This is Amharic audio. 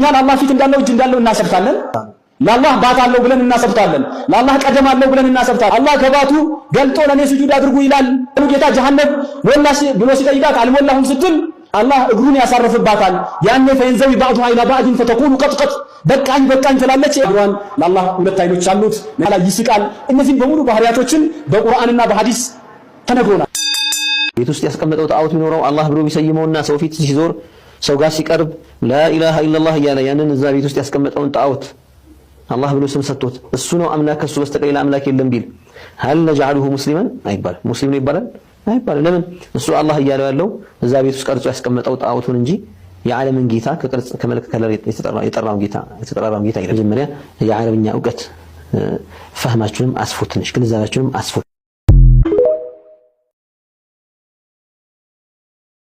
እኛ ለአላህ ፊት እንዳለው እጅ እንዳለው እናሰብታለን። ለአላህ ባት አለው ብለን እናሰብታለን። ለአላህ ቀደም አለው ብለን እናሰብታለን። አላህ ከባቱ ገልጦ ለኔ ስጁድ አድርጉ ይላል። ጌታ ጀሃነም ሞላሽ ብሎ ሲጠይቃት አልሞላሁም ስትል አላህ እግሩን ያሳርፍባታል። ያኔ ፈይንዘዊ ባዕዱሃ ኢላ ባዕድን ፈተቁሉ ቀጥቀጥ በቃኝ በቃኝ ትላለች። እግሯን ለአላህ ሁለት አይኖች አሉት ላይ ይስቃል። እነዚህም በሙሉ ባህሪያቶችን በቁርአንና በሐዲስ ተነግሮናል። ቤት ውስጥ ያስቀመጠው ጣዖት ቢኖረው አላህ ብሎ ቢሰይመውና ሰው ፊት ሲዞር ሰው ጋር ሲቀርብ ላኢላሃ ኢላላህ እያለ ያንን እዛ ቤት ውስጥ ያስቀመጠውን ጣዖት አላህ ብሎ ስም ሰጥቶት እሱ ነው አምላክ ከሱ በስተቀር ሌላ አምላክ የለም ቢል هل نجعله مسلما አይባል ሙስሊም ነው ይባላል አይባል። ለምን እሱ አላህ እያለው ያለው እዛ ቤት ውስጥ ቀርጾ ያስቀመጠው ጣዖቱን እንጂ የዓለምን ጌታ ከቅርጽ ከመልክ ከለር የተጠራው ጌታ አይደለም። መጀመሪያ የዓረብኛ ዕውቀት ፈህማችሁንም አስፉት፣ ግንዛቤያችሁንም አስፉት።